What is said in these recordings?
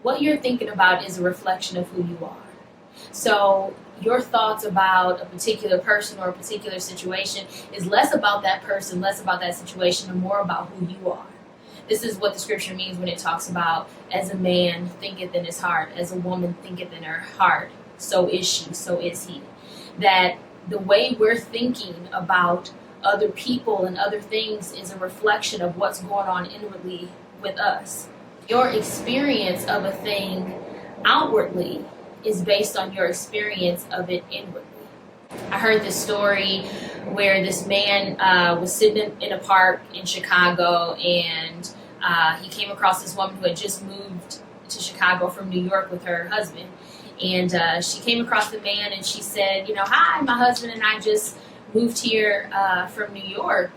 what you're thinking about is a reflection of who you are. So your thoughts about a particular person or a particular situation is less about that person, less about that situation, and more about who you are. This is what the scripture means when it talks about, as a man thinketh in his heart, as a woman thinketh in her heart, so is she, so is he. That the way we're thinking about other people and other things is a reflection of what's going on inwardly with us. Your experience of a thing outwardly is based on your experience of it inwardly. I heard this story where this man was sitting in a park in Chicago, and he came across this woman who had just moved to Chicago from New York with her husband. And she came across the man and she said, hi, my husband and I just moved here from New York.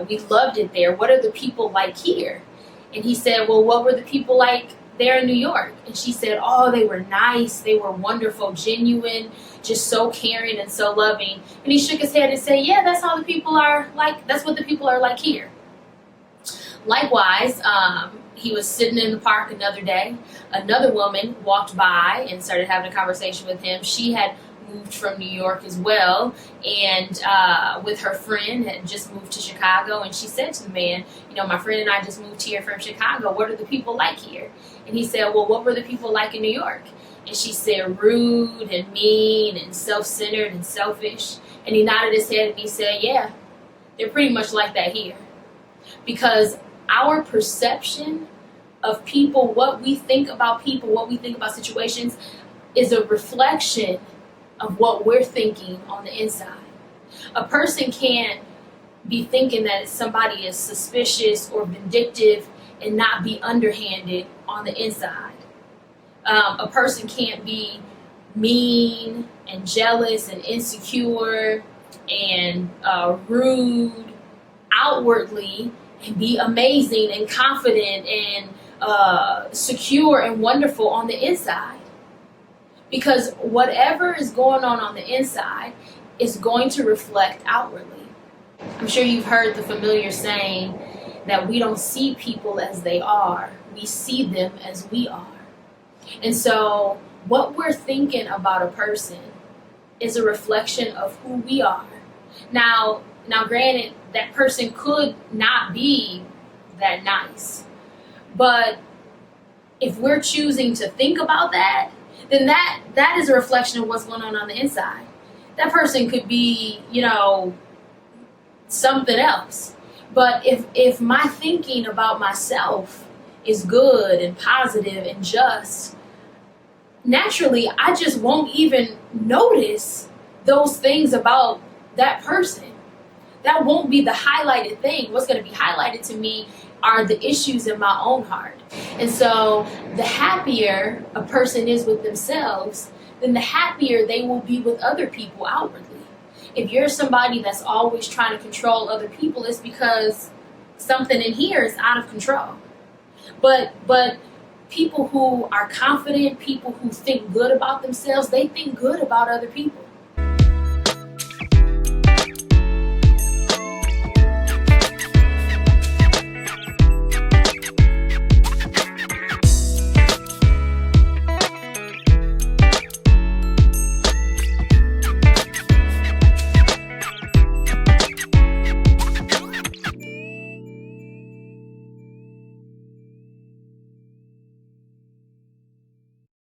We loved it there. What are the people like here? And he said, well, what were the people like there in New York? And she said, oh, they were nice. They were wonderful, genuine, just so caring and so loving. And he shook his head and said, yeah, that's how the people are like. That's what the people are like here. Likewise, he was sitting in the park another day. Another woman walked by and started having a conversation with him. She had moved from New York as well, and with her friend had just moved to Chicago. And she said to the man, my friend and I just moved here from Chicago. What are the people like here? And he said, well, what were the people like in New York? And she said, rude and mean and self-centered and selfish. And he nodded his head and he said, yeah, they're pretty much like that here. Because our perception of people, what we think about people, what we think about situations, is a reflection of what we're thinking on the inside. A person can't be thinking that somebody is suspicious or vindictive and not be underhanded on the inside. A person can't be mean and jealous and insecure and rude outwardly and be amazing and confident and secure and wonderful on the inside. Because whatever is going on the inside is going to reflect outwardly. I'm sure you've heard the familiar saying that we don't see people as they are, we see them as we are. And so what we're thinking about a person is a reflection of who we are. Now granted, that person could not be that nice. But if we're choosing to think about that, then that is a reflection of what's going on the inside. That person could be, something else. But if my thinking about myself is good and positive and just, naturally, I just won't even notice those things about that person. That won't be the highlighted thing. What's going to be highlighted to me are the issues in my own heart. And so the happier a person is with themselves, then the happier they will be with other people outwardly. If you're somebody that's always trying to control other people, it's because something in here is out of control. But people who are confident, people who think good about themselves, they think good about other people.